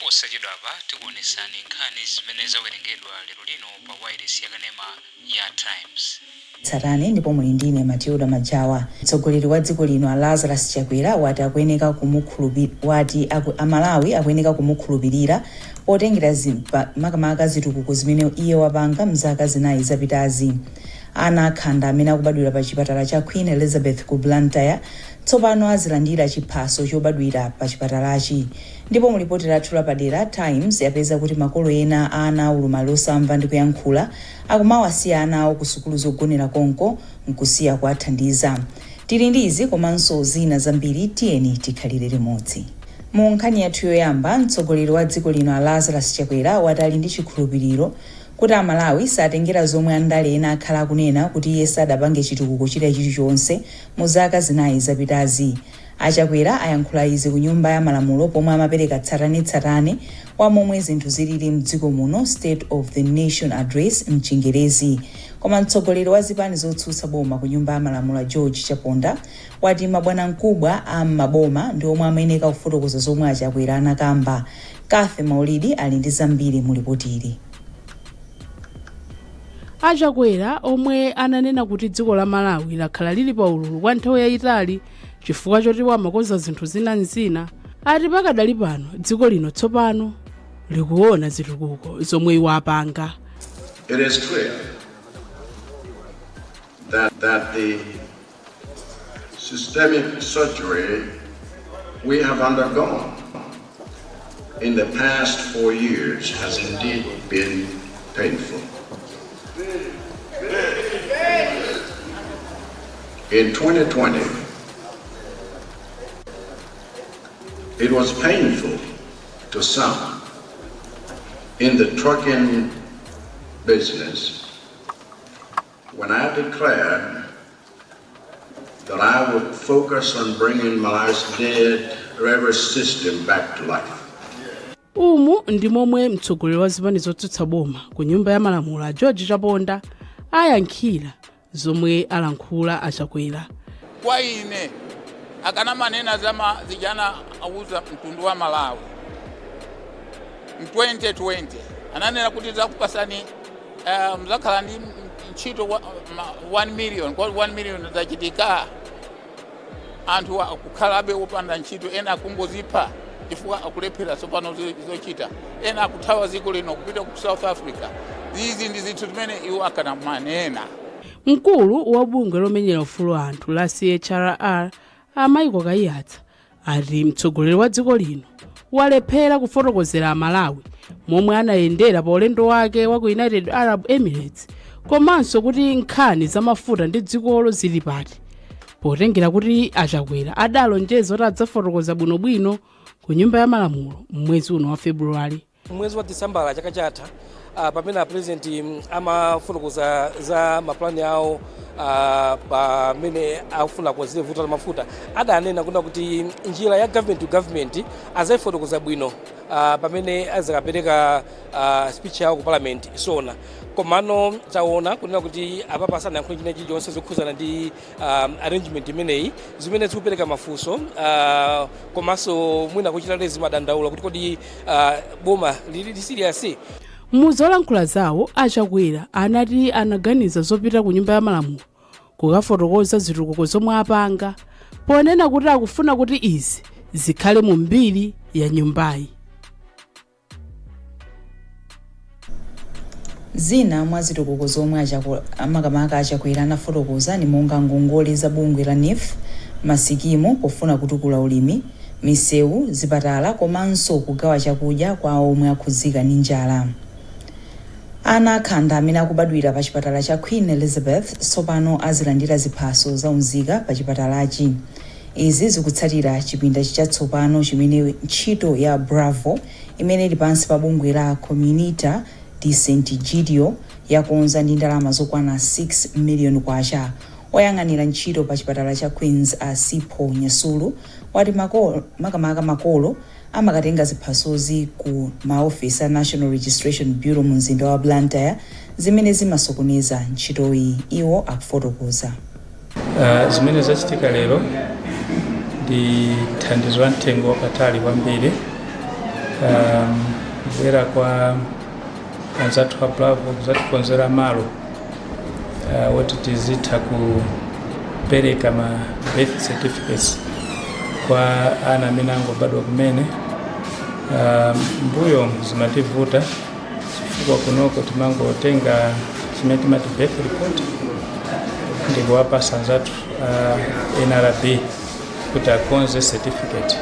posachedwa apa tikuonesani nkhani zimene zawerengedwa lero lino pa wireless yakanema ya Times. Tsatani ndipo muli ndine Matilda Majawa. Mtsogoleri wa dziko lino Lazarus Chakwera wati akuyeneka kumukhulupirira Amalawi akuyeneka kumukhulupirira potengera makamaka zitukuko zimene iye wapanga mzaka zinayi zapitazi. Ana akhanda amene akubadwira pa chipatala cha Queen Elizabeth ku Blantyre tsopano azilandira chiphaso chobadwira pa chipatalachi. Ndipo mulipoti lathu lapadera Times yapeza kuti makolo ena ana ulumali osamva ndi kuyankhula akumawasiya ana awo ku sukulu zogonera konko nkusiya kuwathandiza. Tili ndi izi komanso zina zambiri, tiyeni tikhalire limodzi. Mu nkhani yathu yoyamba, mtsogoleri wa dziko lino Lazarus Chakwera wati ali ndi chikhulupiriro kuti Amalawi satengera zomwe andale ena akhala akunena kuti iye sadapange chitukuko chilichonse mu zaka zinayi zapitazi. Achakwera ayankhula izi ku nyumba ya malamulo pomwe amapereka tsatanetsatane wa momwe zinthu zilili mdziko muno, State of the Nation Address mchingerezi. Koma mtsogoleri wa zipani zotsutsa boma ku nyumba ya malamulo George Chaponda wati mabwana mkubwa a maboma ndi omwe amayeneka kufotokoza zomwe Achakwera anakamba. Kathe Maulidi ali ndi zambiri mu ripoti ili. Achakwera omwe ananena kuti dziko la Malawi lakhala lili pa ululu kwa nthawi yayitali chifukwa choti wamakoza zinthu zina ati pakadali pano dziko lino tsopano likuona zitukuko zomwe iwo apanga. It is clear that the systemic surgery we have undergone in the past 4 years has indeed been painful. In 2020, it was painful to some in the trucking business when I declared that I would focus on bringing Malawi's dead railway system back to life. Umu ndi momwe mtsogoleri wa zipani zotsutsa boma ku nyumba ya malamulo George Chaponda ayankhira zomwe alankhula Achakwera. Kwa ine akana manena zama zijana auza mtundu wa Malawi mu 2020 ananena kuti zakupasani mzakhala ndi ntchito 1 million kwa 1 million zachitika anthu akukhalabe opanda ntchito ena akungozipa chifukwa akulephera tsopano zochita ena akuthawa dziko lino kupita ku South Africa. Izi ndi zinthu zimene iwo akana manena. Mkulu wa bungwe lomenyera ufulu anthu la CHRR Michael Kayatsa ati mtsogoleri wa dziko lino walephera kufotokozera Amalawi momwe anayendera pa ulendo wake wa ku United Arab Emirates komanso kuti nkhani za mafuta ndi dzikolo zili pati, potengera kuti Achakwera adalonjeza kuti adzafotokoza bwinobwino ku nyumba ya malamulo mwezi uno wa February. Mwezi wa December chaka chatha pamene president amafotokoza za maplani awo pamene afuna kuwazira vuto la mafuta adanena kuti njira ya government to government azayifotokoza bwino pamene azakapereka speech yawo ku parliament isona. Komano taona kunena kuti apapa sanayankhule china chilichonse zokhuzana ndi arrangement imeneyi zimene zikupereka mafunso komanso mwina kuchita lezi madandaula kuti kodi boma lili serious. Muzolankhula zawo Achakwera anati anaganiza zopita ku nyumba ya malamulo kukafotokoza zitukuko zomwe apanga, ponena kuti akufuna kuti izi zikhale mu mbiri ya nyumbayi. Zina mwa zitukuko zomwe makamaka Achakwera anafotokoza ni monga ngongole za bungwe la NIF, masikimu pofuna kutukula ulimi, misewu, zipatala komanso kugawa chakudya kwa omwe akhuzika ndi njala. Ana akhanda amene akubadwira pa chipatala cha Queen Elizabeth tsopano azilandira ziphaso zaunzika pa chipatalachi. Izi zikutsatira chipinda chatsopano chimene ntchito ya Bravo imene ili pansi pa bungwe la Comunità di Sant'Egidio yakonza ndi ndalama zokwana 6 million kwacha. Oyang'anira ntchito pa chipatala cha Queens Sipho Nyasulu wati makamaka makolo amakatenga ziphasozi ku maofisi a National Registration Bureau mu mzinda wa Blantyre zimene zimasokoneza ntchitoyi. Iwo akufotokoza zimene zachitika lero ndi thandizo la mtengo wapatali kwambiri kubwera kwa anzathu a Bravo kuzatikonzera malo woti tizitha kupereka ma birth certificates kwa ana amene angobadwa kumene. Mbuyo zimativuta chifukwa kunoko timangotenga chimene timati birth report ndikuwapasa anzathu NRB kuti akonze certificate,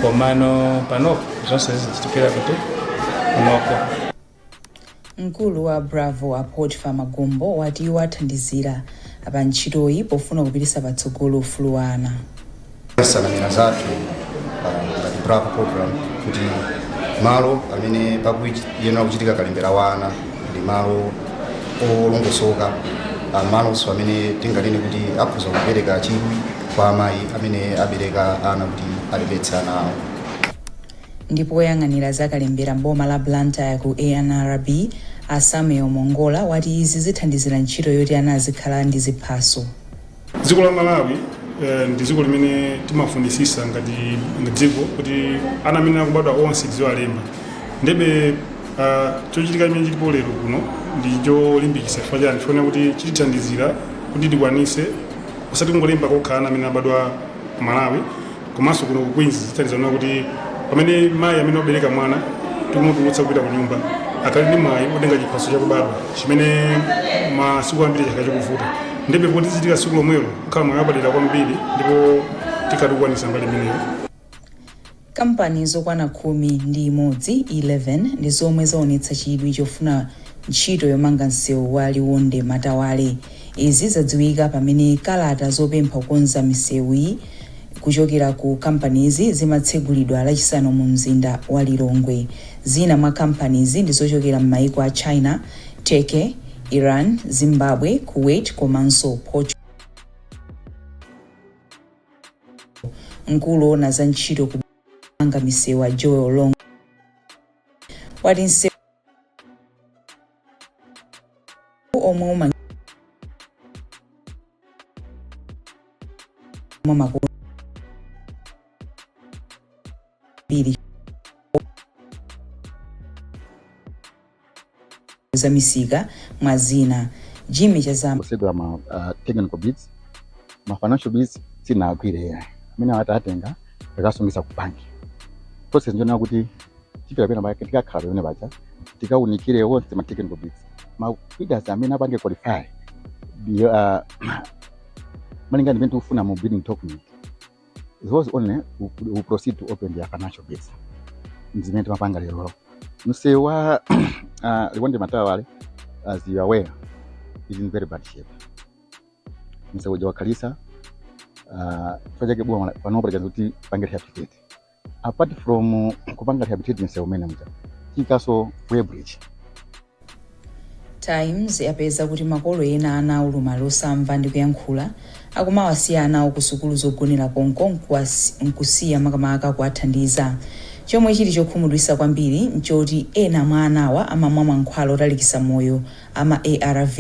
komano panopo zonse zichitikira kuti kunoko. Mkulu wa Bravo a Potiphar Magombo wati iwo athandizira pa ntchitoyi pofuna kupititsa patsogolo ufulu wa ana. Sanamira zathu ngati Bravo program kuti malo amene pakuyenera kuchitika kalembera wana ndi malo olongosoka, malonso amene tinganene kuti akhoza kupereka chidwi kwa amayi amene abereka ana kuti alembetse ana awo. Ndipo oyang'anira za kalembera mboma la Blantyre ku ANRB a Samuel Mongola wati izi zithandizira ntchito yoti ana azikhala ndi ziphaso. Dziko la Malawi ndi dziko limene timafunisisa ngati dziko kuti ana amene akubadwa onse alembe. Ndebe chochitika chimene chilipo lero kuno ndi cholimbikitsa chifukwa chani, chifukwa kuti chitithandizira kuti tikwanise osati kungolemba kokha ana amene abadwa ku Malawi, komanso kuno ku Queens zithandizana kuti pamene mayi amene abereka mwana tikumutulutsa kupita ku nyumba akali ndi mayi otenga chiphaso chakubadwa chimene masiku ambiri chakhala chikuvuta. Ndebe poti zichitika tsiku lomwelo kukhala moyo wapadera kwambiri ndipo tikadikwanisa mbali imeneyo. Kampani zokwana 11 ndi zomwe zaonetsa chidwi chofuna ntchito yomanga msewu wa Liwonde Matawale. Izi zadziwika pamene kalata zopempha kukonza misewuyi kuchokera ku kampanizi zimatsegulidwa lachisanu mu mzinda wa Lilongwe. Zina mwa kampanizi ndi zochokera m'mayiko a China, Turkey, Iran, Zimbabwe, Kuwait komanso Portugal. Mkulu na za ntchito kumanga misewu a Joel Long wati nsewu omwe makulu bili za misika mwazina Jimmy Chazama kusegura ma technical bits ma financial bits sinakwire mina watatenga akasungisa kubanki process njona kuti chipira pena ba katika khalo yone bacha tikaunikire wonse ma technical bits ma figures amene abange qualify malinga ndi ufuna mu bidding document those only who proceed to open their financial bits nzimene mapanga lero msewa Liwonde Matawale, as you are aware, is in very bad shape. Msewa Jawakalisa project bwa panopa kuti panga rehabilitate. Apart from kupanga rehabilitate msewa manager, tikaso Weybridge. Times yapeza kuti makolo ena ana ulumali osamva ndi kuyankhula akumawasiya ana ku sukulu zogonera konko nkusiya makamaka kuathandiza. Chomwe chili chokhumudwitsa kwambiri nchoti ena mwa anawa amamwa mankhwala otalikitsa moyo ama ARV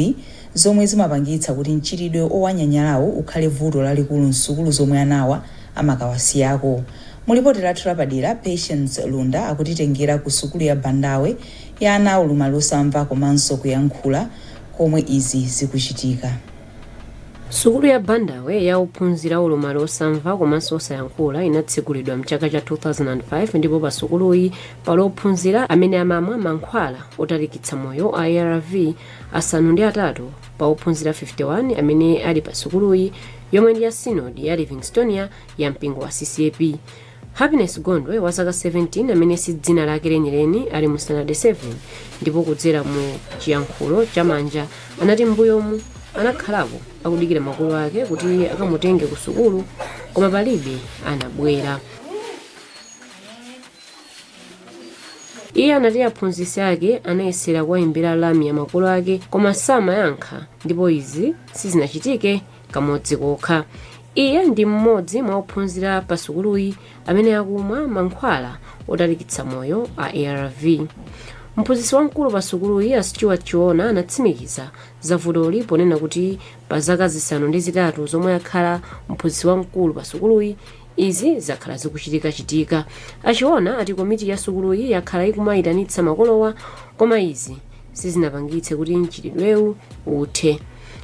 zomwe zimapangitsa kuti mchitidwe owanyanyalawo ukhale vuto lalikulu msukulu zomwe anawa amakawasiyako. Mulipoti lathu lapadera Patience Lunda akutitengera ku sukulu ya Bandawe ya ana ulumali osamva komanso kuyankhula komwe izi zikuchitika. Sukulu ya Bandawe ya ophunzira ulumali osamva komanso osayankhula inatsegulidwa mchaka cha 2005 ndipo pa sukuluyi pali ophunzira amene amamwa mankhwala otalikitsa moyo ARV asanu ndi atatu pa ophunzira 51 amene ali pa sukuluyi yomwe ndi ya Synod ya Livingstonia ya mpingo wa CCAP. Happiness Gondwe wa zaka 17 amene si dzina lake lenileni ali mu Standard 7 ndipo kudzera mu chiyankhulo chamanja anati mbuyomu anakhalapo akudikira makolo ake kuti akamutenge ku sukulu koma palibe anabwera. Iye anati aphunzitsi ake anayesera kuwayimbira lami ya makolo ake koma samayankha ndipo izi sizinachitike kamodzi kokha. Iye ndi mmodzi mwa ophunzira pa sukuluyi amene akumwa mankhwala otalikitsa moyo a ARV. Mphunzitsi wamkulu pa sukuluyi a Stuart Chiona anatsimikiza za vutoli ponena kuti pa zaka zisanu ndi zitatu zomwe akhala mphunzitsi wamkulu pa sukuluyi izi zakhala zikuchitika achiona ati komiti ya sukuluyi yakhala ikumayitanitsa makolowa koma izi sizinapangitse kuti mchitidwewu uthe.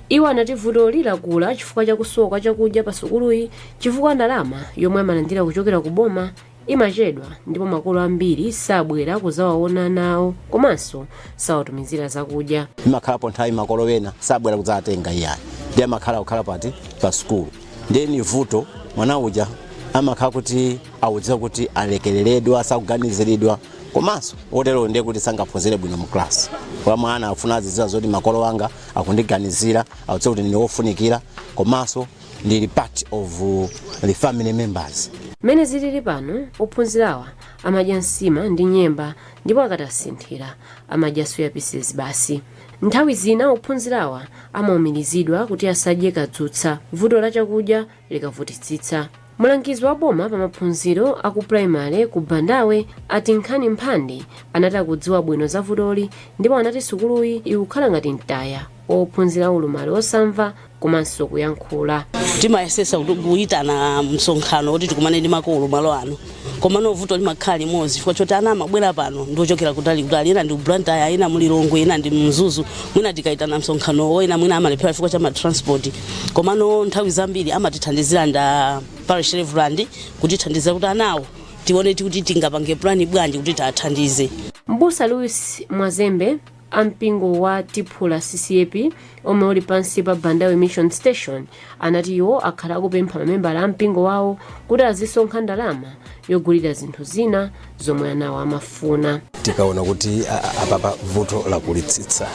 Iwo anati vutoli lakula chifukwa chakusowa chakudya pa sukuluyi chifukwa ndalama yomwe amalandira kuchokera ku boma imachedwa ndipo makolo ambiri sabwera kuzawaona nawo komanso sawatumizira zakudya. Imakhalapo nthawi makolo wena sabwera kudzatenga iyayi ndi amakhala kukhala pati pa sukulu ndeni vuto mwana uja amakhala kuti awudziwa kuti alekereredwa sakuganiziridwa komanso otero ndiye kuti sangaphunzire bwino mu class kwa mwana afuna azidziwa zoti makolo wanga akundiganizira awudziwa kuti ndine wofunikira komanso ndili part of the family members. Mene zilili pano ophunzirawa amadya nsima ndi nyemba ndipo akatasinthira amadya soya pieces basi. Nthawi zina ophunzirawa amaumirizidwa kuti asadye kadzutsa vuto la chakudya likavutitsitsa. Mulangizi wa boma pa maphunziro aku primary ku Bandawe ati Nkhani Mphandi anati akudziwa bwino za vutoli ndipo anati sukuluyi ikukhala ngati mtaya ophunzira ulumali osamva komanso kuyankhula. Timayesesa kuyitana msonkhano kuti tikumane ndi makolo malo ano koma novuto limakhala limodzi chifukwa choti ana amabwera pano ndiochokera kutali ena ndi Blantyre ena muli Longwe ena ndi Mzuzu mwina tikayitana msonkhano ena mwina amalephera chifukwa cha transport koma nthawi zambiri amatithandizira nda Parish Reverend kuti thandiza kuti anawo tione kuti tingapange plan bwanji kuti tathandize. Mbusa Louis Mwazembe ampingo wa Tiphula CCAP omwe uli pansi pa Bandawe Mission Station anati iwo akhala akupempha mamembala ampingo wawo kuti azisonkha ndalama yogulira zinthu zina zomwe anawo amafuna. Tikaona kuti apapa vuto lakulitsitsa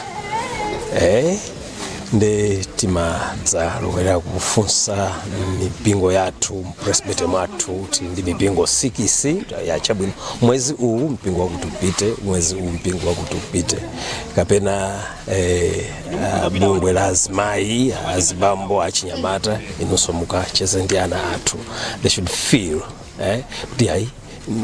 nde timadzalowera kufunsa mipingo yathu presbytery mwathu kuti ndi mipingo 6 yachabwino mwezi uwu mpingo wakuti upite mwezi uwu mpingo wakuti upite kapena bungwe la azimayi azibambo achinyamata inonso mukacheze ndi ana athu. They should feel kuti ayi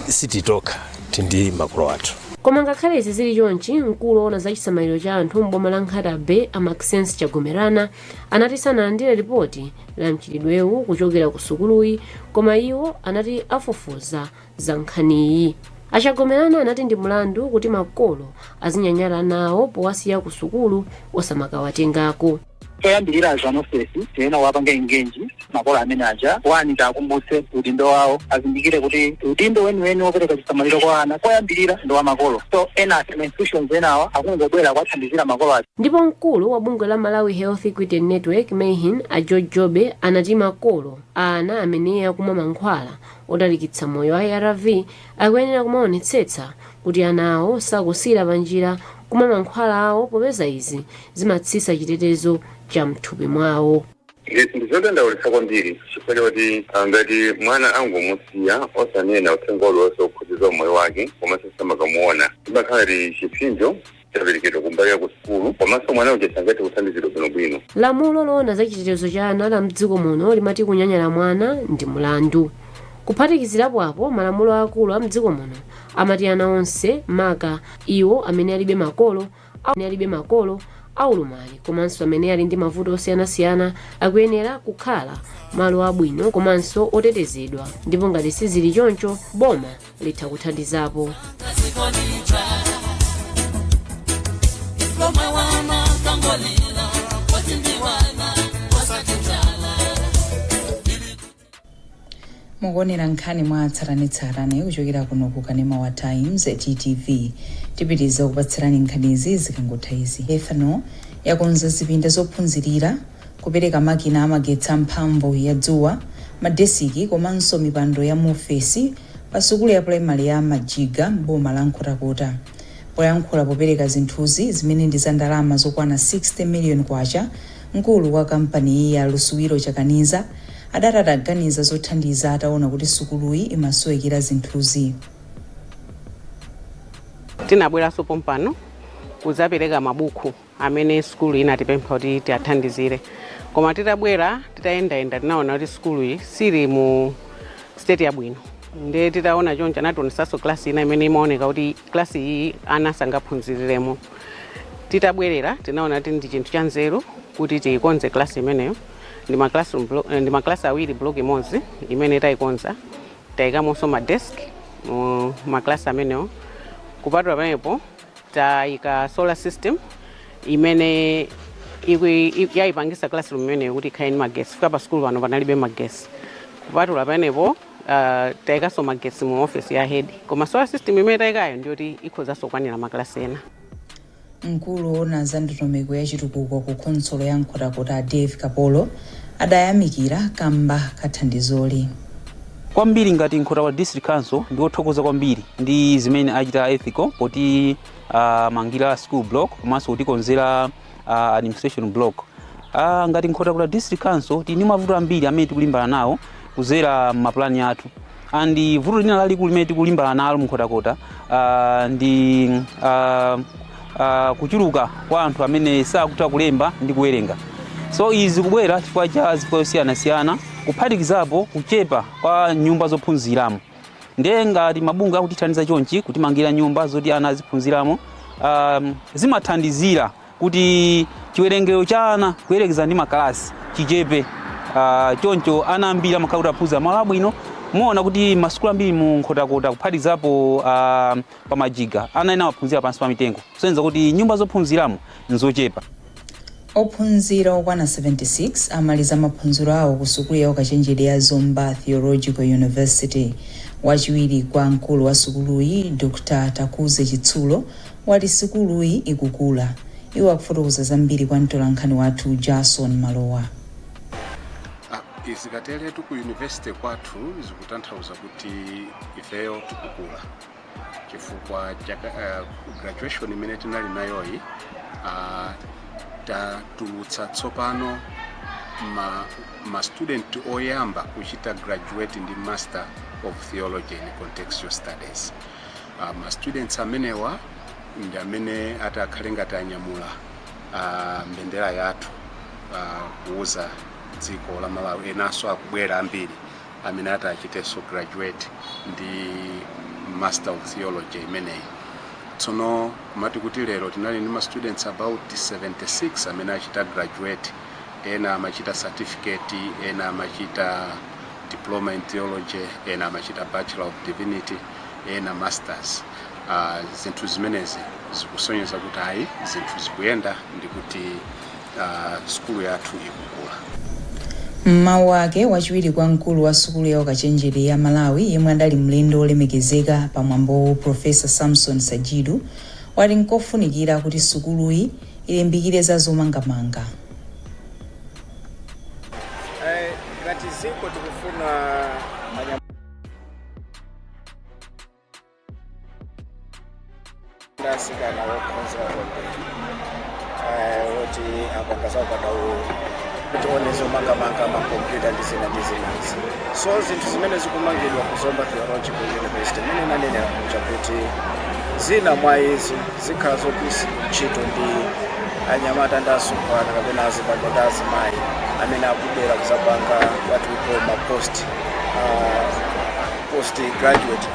sititoka tindi makolo athu. Koma ngakhale izi zili chonchi mkulu woona za chisamaliro cha anthu m'boma la Nkhatabe Maxence Chagomerana anati sanalandire ripoti la mchitidwewu kuchokera ku sukuluyi koma iwo anati afufuza za nkhaniyi. Achagomerana anati ndi mlandu kuti makolo azinyanyala nawo powasiya ku sukulu osamakawatengako. Toyambirira zanofesi tena wapanga engenji makolo amene aja wani takumbutse udindo wawo azindikire kuti udindo weniweni wopereka chisamaliro kwa ana koyambirira ndo wa makolo. So ena institutions enawa akungobwera kwathandizira makolo aja. Ndipo mkulu wa bungwe la Malawi Health Equity Network Mehin George Jobe anati makolo ana amene akumwa mankhwala odalikitsa moyo wa ARV akuyenera kumaonetsetsa kuti anawo sakusira panjira kumwa mankhwala awo popeza izi zimatsitsa chitetezo cha mthupi mwawo. Ndizodandaulitsa kwambiri chifukwa choti ngati mwana angomusiya osanena uthenga uliwonse wokhudza moyo wake komanso samakamuona timakhala ti chipsinjo chaperekedwa kumbali ku sukulu komanso mwana uja sangati kuthandizidwa bwinobwino. Lamulo loona za chitetezo cha ana la mdziko muno limati kunyanyala mwana ndi mulandu. Kuphatikizirapo apo malamulo akulu a mdziko muno amati ana onse maka iwo amene alibe makolo aulumali komanso amene ali ndi mavuto osiyanasiyana akuyenera kukhala malo abwino komanso otetezedwa ndipo ngati sizili choncho boma litha kuthandizapo. mukuonera nkhani mwa tsatanetsatane kuchokera kuno ku Kanema wa Times TTV. Tipitiriza kupatsirani nkhanizi zikangotha izi. Efano yakonza zipinda zophunzirira kupereka makina amagetsi amphamvu ya dzuwa madesiki komanso mipando ya muofesi pa sukulu ya primary ya Majiga m'boma la Nkhotakota. Poyankhula popereka zinthuzi zimene ndi za ndalama zokwana 60 million kwacha, mkulu wa kampani ya Lusuwiro Chakaniza adataganiza zothandiza ataona kuti sukuluyi imasowekera zinthuzi. Tinabweranso pompano kuzapereka mabuku amene sukulu inatipempha kuti tiathandizire. Koma titabwera titayendayenda tinaona kuti sukuluyi sili mu state yabwino. Nde titaona choncho anationesanso klasi ina imene imaoneka kuti klasi iyi ana sangaphunziriremo. Titabwerera tinaona kuti ndi chinthu cha nzeru kuti tikonze klasi imeneyo ndi maklasi awiri block imodzi imene tayikonza tayikamonso ma desk mu maklasi amenewo. Kupatula pamenepo tayika solar system imene yayipangisa classroom imeneyo kuti ikhale ndi magesi fika pa school pano panalibe magesi. Kupatula pamenepo tayikaso magesi mu office ya head koma solar system imene tayikayo ndiyoti ikhozanso kwanira maklasi ena. Mkulu woona za ndondomeko ya chitukuko ku khonsolo ya Nkhotakota Dave Kapolo adayamikira kamba kathandizoli. Kwambiri ngati Nkhotakota District Council ndiwothokoza kwambiri ndi zimene achita ethical poti mangira school block komanso kutikonzera administration block. Ngati Nkhotakota District Council tini mavuto ambiri amene tikulimbana nawo kuzera maplani athu. Andi vuto lina lalikulu limene tikulimbana nalo mu Nkhotakota ndi kuchuluka kwa anthu amene sakutha kulemba ndi kuwerenga. So izi kubwera chifukwa cha zifukwa zosiyana-siyana kuphatikizapo kuchepa kwa nyumba zophunziramo. Ndiye ngati mabungwe akutithandiza chonchi kutimangira nyumba zoti ana aziphunziramo zimathandizira kuti chiwerengero cha ana kuyerekeza ndi makalasi chichepe. Choncho ana ambiri amakhala kuti aphunzira malo abwino. Muona kuti masukulu ambiri mu Nkhotakota kuphatikizapo pa majiga ana ena aphunzira pansi pa mitengo. Kusenza kuti nyumba zophunziramo nzochepa. Ophunzira okwana 76 amaliza maphunziro awo ku sukulu ya ukachenjede ya Zomba Theological University. Wachiwiri kwa mkulu wa sukuluyi Dr. Takuze Chitsulo wati sukuluyi ikukula. Iwo akufotokoza zambiri kwa mtolankhani wathu Jason Malowa. Izikateletu ku university kwathu zikutanthauza kuti ifeyo tikukula chifukwa graduation imene tinali nayoyi tatulutsa tsopano ma student oyamba kuchita graduate ndi Master of Theology and Contextual Studies. Ma students amenewa ndi amene atakhale ngati anyamula mbendera yathu kuuza dziko la Malawi. Enanso akubwera ambiri amene atachiteso graduate ndi Master of Theology imeneyi. Tsono kumati kuti lero tinali ndi ma students about 76 amene achita graduate, ena amachita certificate, ena amachita diploma in theology, ena amachita bachelor of divinity, ena masters. Zinthu zimenezi zikusonyeza kuti ayi zinthu zikuyenda ndi kuti skulu yathu ikukula. Mawu ake wachiwiri kwa mkulu wa sukulu ya ukachenjede ya Malawi yemwe adali mlendo olemekezeka pamwambo Professor Samson Sajidu wati nkofunikira kuti sukuluyi ilimbikire za zomangamanga. Ngati ziko tikufuna ndasikana wokhonza woti apangaza ukadawu kuti onezo mangamanga makompyuta ndizinazi. So zinthu zimene zikumangidwa ku Zomba Theological University mene nanenera kucha kuti zina mwa izi zikhala zogwiritsidwa ntchito ndi anyamata ndi asungwana kapena azibambo ndi azimayi amene akubwera kuzapanga what we call ma post-graduate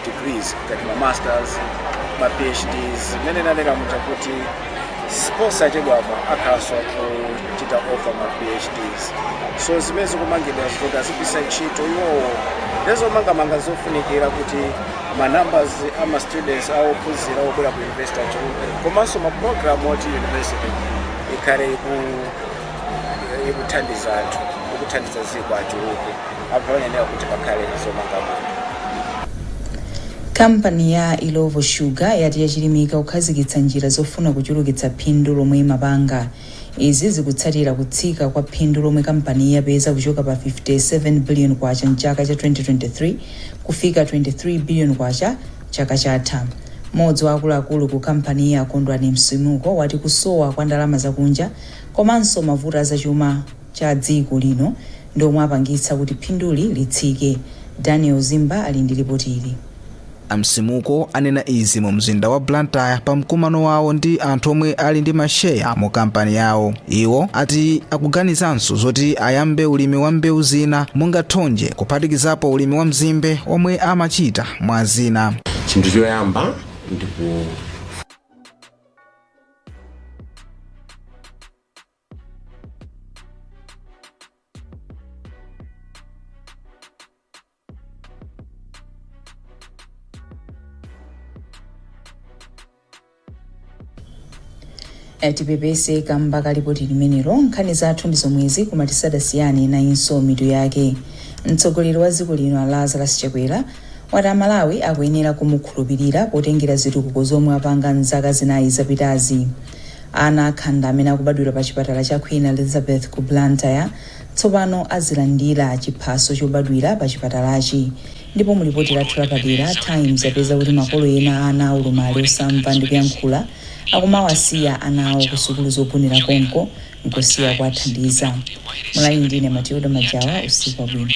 degrees ngati ma masters, ma PhDs. Mene nanenera kucha kuti sposa chedwapa akhaso kuchita offer ma PhDs. So zimene zikumangidwa zikuti azigwiritsa ntchito iwowo lezo mangamanga zofunikira kuti ma numbers ama students ophunzira obwera ku university achuluke komanso ma program oti university ikhale ikuthandiza anthu ikuthandiza ziko achuluke apanyenera kuti pakhale izo mangamanga. Kampani ya Ilovo Sugar yati yachilimika kukhazikitsa njira zofuna kuchulukitsa phindu lomwe imapanga. Izi zikutsatira kutsika kwa phindu lomwe kampani yapeza kuchoka pa 57 billion kwacha mchaka cha 2023 kufika 23 billion kwacha chaka chatha. Modzi wa akuluakulu ku kampani ya Kondwani Msimuko wati kusowa kwa ndalama zakunja komanso mavuto azachuma cha dziko lino ndomwe apangitsa kuti phinduli litsike. Daniel Zimba ali ndi ripoti ili. Msimuko anena izi mu mzinda wa Blantyre pa mkumano wawo ndi anthu omwe ali ndi masheya mu kampani yawo. Iwo ati akuganizanso zoti ayambe ulimi wa mbewu zina monga thonje kuphatikizapo ulimi wa mzimbe omwe amachita mwa zina. Chinthu choyamba ndi tipepese kamba kalipoti limenelo. Nkhani zathu ndi zomwezi koma tisadasiyane nayinso mitu yake. Mtsogoleri wa dziko lino Lazarus Chakwera wati Amalawi akuyenera kumukhulupirira potengera zitukuko zomwe apanga mzaka zinayi zapitazi. Ana akhanda amene akubadwira pa chipatala cha Queen Elizabeth ku Blantyre tsopano azilandira chiphaso chobadwira pa chipatalachi. Ndipo mulipoti lathu lapadera Times yapeza kuti makolo ena ana aulumali osamva ndi kuyankhula akumawasiya ana awo ku sukulu zopunira konko nkusiya kuwathandiza. Mulali ndine Matilda Majawa, usiku wabwino.